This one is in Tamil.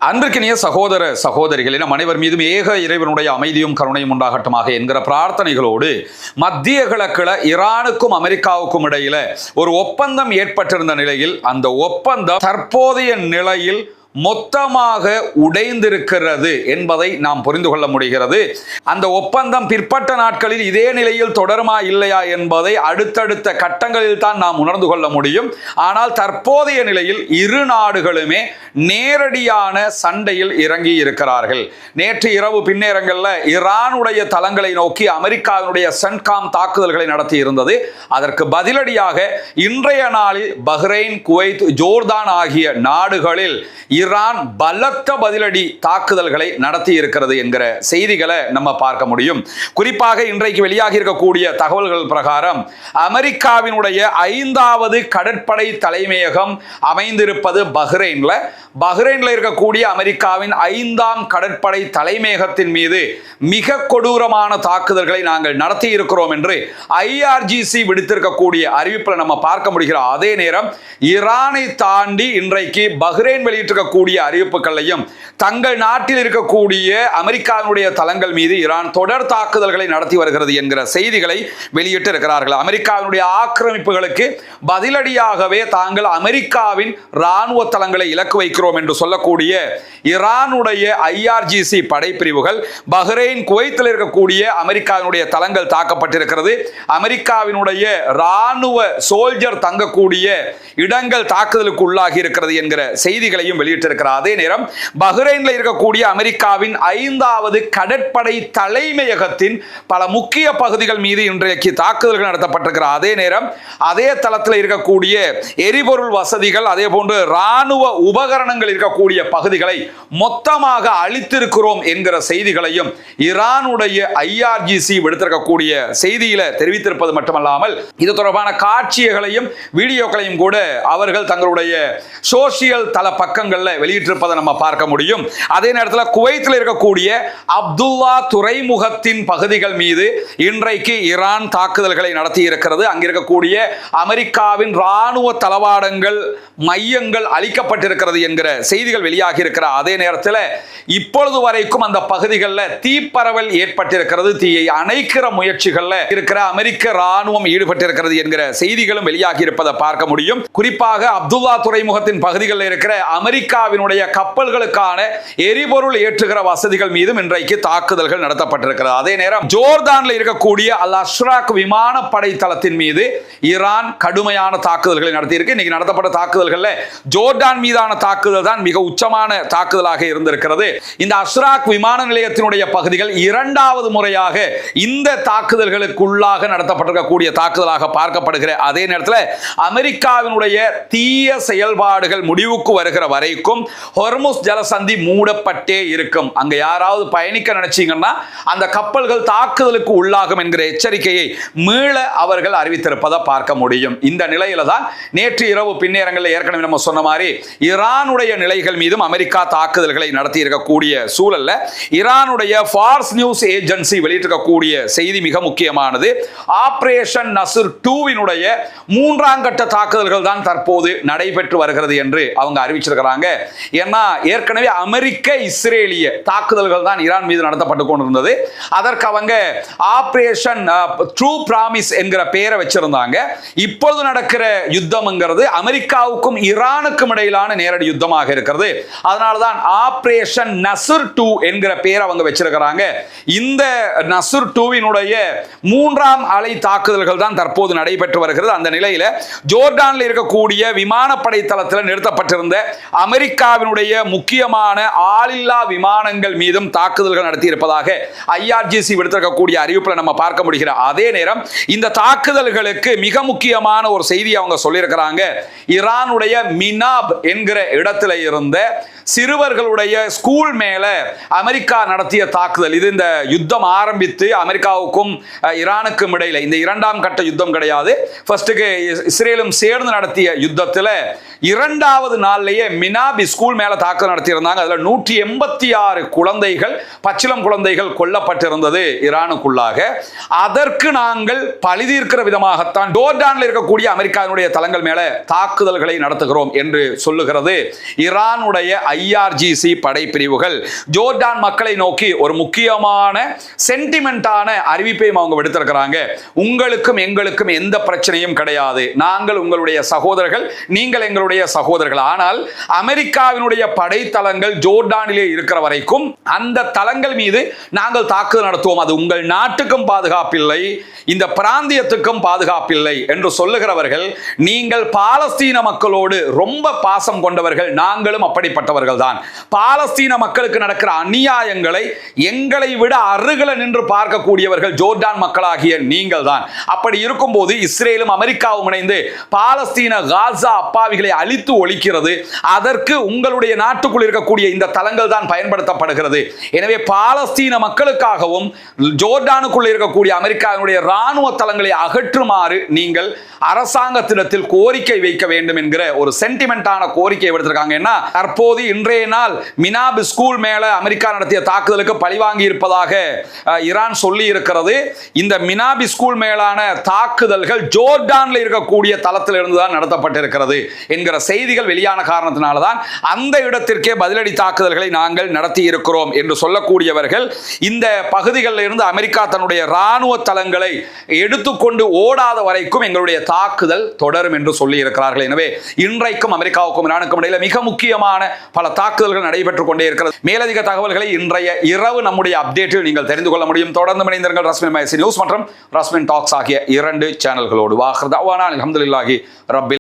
அன்பிற்கினிய சகோதர சகோதரிகள் நம் அனைவர் மீதும் ஏக இறைவனுடைய அமைதியும் கருணையும் உண்டாகட்டுமாக என்கிற பிரார்த்தனைகளோடு மத்திய கிழக்குல ஈரானுக்கும் அமெரிக்காவுக்கும் இடையில ஒரு ஒப்பந்தம் ஏற்பட்டிருந்த நிலையில் அந்த ஒப்பந்தம் தற்போதைய நிலையில் மொத்தமாக உடைந்திருக்கிறது என்பதை நாம் புரிந்து கொள்ள முடிகிறது. அந்த ஒப்பந்தம் பிற்பட்ட நாட்களில் இதே நிலையில் தொடருமா இல்லையா என்பதை அடுத்தடுத்த கட்டங்களில் தான் நாம் உணர்ந்து கொள்ள முடியும். ஆனால் தற்போதைய நிலையில் இரு நாடுகளுமே நேரடியான சண்டையில் இறங்கி இருக்கிறார்கள். நேற்று இரவு பின்னேரங்களில் ஈரானுடைய தளங்களை நோக்கி அமெரிக்காவினுடைய சென்காம் தாக்குதல்களை நடத்தி இருந்தது. அதற்கு பதிலடியாக இன்றைய நாளில் பஹ்ரைன், குவைத், ஜோர்தான் ஆகிய நாடுகளில் ஈரான் பலத்த பதிலடி தாக்குதல்களை நடத்தி இருக்கிறது என்கிற செய்திகளை நம்ம பார்க்க முடியும். குறிப்பாக இன்றைக்கு வெளியாகி இருக்கக்கூடிய தகவல்கள் பிரகாரம் அமெரிக்காவினுடைய 5வது கடற்படை தலைமையகம் அமைந்திருப்பது பஹ்ரைன்ல இருக்கக்கூடிய அமெரிக்காவின் 5ஆம் கடற்படை தலைமையகத்தின் மீது மிக கொடூரமான தாக்குதல்களை நாங்கள் நடத்தி இருக்கிறோம் என்று IRGC விடுத்திருக்கக்கூடிய அறிவிப்பில் நம்ம பார்க்க முடிகிற அதே நேரம் ஈரானை தாண்டி இன்றைக்கு பஹ்ரைன் வெளியிட்டிருக்கக்கூடிய அறிவிப்புகளையும் தங்கள் நாட்டில் இருக்கக்கூடிய அமெரிக்காவினுடைய தளங்கள் மீது ஈரான் தொடர் தாக்குதல்களை நடத்தி வருகிறது என்கிற செய்திகளை வெளியிட்டு இருக்கிறார்கள். அமெரிக்காவினுடைய ஆக்கிரமிப்புகளுக்கு பதிலடியாகவே தாங்கள் அமெரிக்காவின் இராணுவ தளங்களை இலக்கு வைக்கிறோம் என்று சொல்லக்கூடிய ஈரானுடைய IRGC படைப்பிரிவுகள் பஹ்ரைன், குவைத்தில் இருக்கக்கூடிய அமெரிக்காவினுடைய தளங்கள் தாக்கப்பட்டிருக்கிறது. அமெரிக்காவினுடைய இராணுவ சோல்ஜர் தங்கக்கூடிய இடங்கள் தாக்குதலுக்கு உள்ளாகி இருக்கிறது என்கிற செய்திகளையும் வெளியிட்டிருக்கிறார். அதே நேரம் பஹ்ரைன்ல இருக்கக்கூடிய அமெரிக்காவின் 5வது கடற்படை தலைமையகத்தின் பல முக்கிய பகுதிகள் மீது இன்றைக்கு தாக்குதல்கள் நடத்தப்பட்டிருக்கிற அதே நேரம் அதே தளத்தில் இருக்கக்கூடிய எரிபொருள் வசதிகள், அதே போன்று இராணுவ உபகரணங்கள் இருக்கக்கூடிய பகுதிகளை மொத்தமாக அழித்திருக்கிறோம் என்கிற செய்திகளையும் ஈரானுடைய IRGC விடுத்திருக்கக்கூடிய செய்தியில தெரிவித்திருப்பது மட்டுமல்லாமல் இது தொடர்பான காட்சிகளையும் வீடியோக்களையும் கூட அவர்கள் தங்களுடைய சோசியல் தள பக்கங்கள்ல வெளியிட்டிருப்பதை நம்ம பார்க்க முடியும். அதே நேரத்தில் குவைத்தில் இருக்கக்கூடிய அப்துல்லா துறைமுகத்தின் பகுதிகள் மீது இன்றைக்கு ஈரான் தாக்குதல்களை நடத்தி இருக்கிறது. அங்கிருக்கக்கூடிய அமெரிக்காவின் இராணுவ தளவாடங்கள், மையங்கள் அளிக்கப்பட்டிருக்கிறது என்கிற செய்திகள் வெளியாகி இருக்கிற அதே நேரத்தில் இப்பொழுது வரைக்கும் அந்த பகுதிகளில் தீப்பரவல் ஏற்பட்டிருக்கிறது. தீயை அணைக்கிற முயற்சிகளில் இருக்கிற அமெரிக்க இராணுவம் ஈடுபட்டிருக்கிறது என்கிற செய்திகளும் வெளியாகி இருப்பதை பார்க்க முடியும். குறிப்பாக அப்துல்லா துறைமுகத்தின் பகுதிகளில் இருக்கிற அமெரிக்காவினுடைய கப்பல்களுக்கான எரிபொருள் ஏற்றுகிற வசதிகள் மீதும் இன்றைக்கு தாக்குதல்கள் நடத்தப்பட்டிருக்கிறது. அதே நேரம் ஜோர்தான்ல இருக்கக்கூடிய அல் அஷ்ராக் விமானப்படை தளத்தின் மீது ஈரான் கடுமையான தாக்குதல்களை நடத்தியிருக்கு. இன்னைக்கு நடத்தப்பட்ட தாக்குதல்கள்ல ஜோர்டான் மீதான தாக்குதல் தான் மிக உச்சமான தாக்குதலாக இருந்திருக்கிறது. இந்த அஷ்ராக் விமான நிலையத்தினுடைய பகுதிகள் 2வது முறையாக இந்த தாக்குதல்களுக்குள்ளாக நடத்தப்பட்டிருக்கக்கூடிய தாக்குதலாக பார்க்கப்படுகிற அதே நேரத்தில் அமெரிக்காவினுடைய தீய செயல்பாடுகள் முடிவுக்கு வருகிற வரைக்கும் ஹொர்முஸ் ஜலசந்தி மூடப்பட்டே இருக்கும். அங்க யாராவது பயணிக்க நினைச்சீங்கன்னா அந்த கப்பல்கள் தாக்குதலுக்கு உள்ளாகும் என்கிற எச்சரிக்கையை மீள அவர்கள் அறிவித்திருப்பதை பார்க்க முடியும். இந்த நிலையில தான் நேற்று இரவு பின்னேரங்களில் ஏற்கனவே நம்ம சொன்ன மாதிரி ஈரானுடைய நிலைகள் மீதும் அமெரிக்கா தாக்குதல்களை நடத்தி இருக்கக்கூடிய சூழல்ல ஈரானுடைய ஃபார்ஸ் நியூஸ் ஏஜென்சி வெளியிட்டிருக்கக்கூடிய செய்தி மிக முக்கியமானது. ஆபரேஷன் நஸ்ர் 2வினுடைய 3ஆம் கட்ட தாக்குதல்கள் தான் தற்போது நடைபெற்று வருகிறது என்று அவங்க அறிவிச்சிருக்கிறாங்க. ஏன்னா ஏற்கனவே அமெரிக்க இஸ்ரேலிய தாக்குதல்கள் தான் ஈரான் மீது நடத்தப்பட்டு கொண்டிருந்தது. அதற்கு அவங்க ஆபரேஷன் ட்ரூ பிராமிஸ் என்கிற பெயரை வச்சிருந்தாங்க. இப்பொழுது நடக்கிற யுத்தம்ங்கிறது அமெரிக்காவுக்கும் ஈரானுக்கும் இடையிலான நேரடி யுத்தமாக இருக்கிறது. அதனால்தான் ஆபரேஷன் நஸ்ர் 2 என்கிற பெயரை அவங்க வச்சிருக்கிறாங்க. இந்த நஸ்ர் 2வினுடைய 3ஆம் அலை தாக்குதல்கள் தான் தற்போது நடைபெற்று வருகிறது. அந்த நிலையில ஜோர்டான்ல இருக்கக்கூடிய விமானப்படை தளத்தில் நிறுத்தப்பட்டிருந்த அமெரிக்காவினுடைய முக்கியமான ஆளில்லா விமானங்கள் மீதும் தாக்குதல்கள் நடத்தி இருப்பதாக IRGC விடுத்திருக்கக்கூடிய அறிவிப்பில் நம்ம பார்க்க முடிகிற அதே நேரம் இந்த தாக்குதல்களுக்கு மிக முக்கியமான ஒரு செய்தி அவங்க சொல்லியிருக்கிறாங்க. ஈரானுடைய மினாப் என்கிற இடத்துல இருந்த சிறுவர்களுடைய ஸ்கூல் மேல அமெரிக்கா நடத்திய தாக்குதல். இது இந்த யுத்தம் ஆரம்பித்து அமெரிக்காவுக்கும் ஈரானுக்கும் இடையில இந்த 2ஆம் கட்ட யுத்தம் கிடையாது. ஃபர்ஸ்ட்டுக்கு இஸ்ரேலும் சேர்ந்து நடத்திய யுத்தத்தில் 2வது நாள்லயே மினாபி ஸ்கூல் மேல தாக்குதல் நடத்தியிருந்தாங்க. அதுல 186 குழந்தைகள், பச்சிளம் குழந்தைகள் கொல்லப்பட்டிருந்தது ஈரானுக்குள்ளாக. அதற்கு நாங்கள் பழிதீர்க்கிற விதமாகத்தான் ஜோர்டான்ல இருக்கக்கூடிய அமெரிக்காவினுடைய தளங்கள் மேல தாக்குதல்களை நடத்துகிறோம் என்று சொல்லுகிறது ஈரானுடைய IRGC படைப்பிரிவுகள் ஜோர்டான் மக்களை நோக்கி ஒரு முக்கியமான சென்டிமெண்டான அறிவிப்பையும் அவங்க விடுத்திருக்கிறாங்க. உங்களுக்கும் எங்களுக்கும் எந்த பிரச்சனையும் கிடையாது, நாங்கள் உங்களுடைய சகோதரர்கள், நீங்கள் எங்களுடைய சகோதரர்கள். ஆனால் அமெரிக்காவினுடைய படைத்தளங்கள் ஜோர்டானிலே இருக்கிற வரைக்கும் அந்த தளங்கள் மீது நாங்கள் தாக்குதல் நடத்துவோம். அது உங்கள் நாட்டுக்கும் பாதுகாப்பில்லை, இந்த பிராந்தியத்துக்கும் பாதுகாப்பில்லை என்று சொல்லுகிறவர்கள் நீங்கள் பாலஸ்தீன மக்களோடு ரொம்ப பாசம் கொண்டவர்கள், நாங்களும் அப்படிப்பட்டவர்கள் தான். பாலஸ்தீன மக்களுக்கு நடக்கிற அநியாயங்களை எங்களை விட அருகில நின்று பார்க்கக்கூடியவர்கள் ஜோர்டான் மக்களாகிய நீங்கள் தான். அப்படி இருக்கும்போது இஸ்ரேலும் அமெரிக்காவும் இணைந்து பாலஸ்தீன காசா அப்பாவிகளை அழித்து ஒழிக்கிறது. அதற்கு உங்களுடைய நாட்டுக்குள் இருக்கக்கூடிய இந்த தளங்கள் தான் பயன்படுத்தப்படுகிறது. எனவே பாலஸ்தீன மக்களுக்காகவும் ஜோர்டானுக்குள் இருக்கக்கூடிய அமெரிக்காவினுடைய ராணுவ தளங்களை அகற்றுமாறு நீங்கள் அரசாங்கத்திடத்தில் கோரிக்கை வைக்க வேண்டும் என்கிற ஒரு சென்டிமெண்டான கோரிக்கை எடுத்திருக்காங்க. என்ன, தற்போது இன்றைய நாள் மினாப் ஸ்கூல் மேல அமெரிக்கா நடத்திய தாக்குதலுக்கு பழிவாங்கி இருப்பதாக ஈரான் சொல்லி இருக்கிறது. இந்த மினாப் ஸ்கூல் மேலான தாக்குதல்கள் ஜோர்டான்ல இருக்கக்கூடிய தளத்தில் இருந்து தான் நடத்தப்பட்டிருக்கிறது என்கிற செய்திகள் வெளியான காரணத்தினால தான் அந்த இடத்திற்கே பதிலடி தாக்குதல்களை நாங்கள் நடத்தி இருக்கிறோம் என்று சொல்லக்கூடியவர்கள் இந்த பகுதிகளில் இருந்து அமெரிக்கா தன்னுடைய ராணுவ தளங்களை எடுத்துக்கொண்டு ஓடாத வரைக்கும் எங்களுடைய தாக்குதல் தொடரும் என்று சொல்லி இருக்கிறார்கள். எனவே இன்றைக்கும் அமெரிக்காவுக்கும் ஈரானுக்கும் இடையில மிக முக்கியமான பல தாக்குதல்கள் நடைபெற்றுக் கொண்டே இருக்கிறது. மேலதிக தகவல்களை இன்றைய இரவு நம்முடைய அப்டேட்டில் நீங்கள் தெரிந்து கொள்ள முடியும். தொடர்ந்து இணைந்திருங்கள் ரஸ்மின் மைசி நியூஸ் மற்றும் ரஸ்மின் டாக்ஸ் ஆகிய 2 சேனல்களோடு. வாஹிர் தஅவானா அல்ஹம்துலில்லாஹி ரப்பில்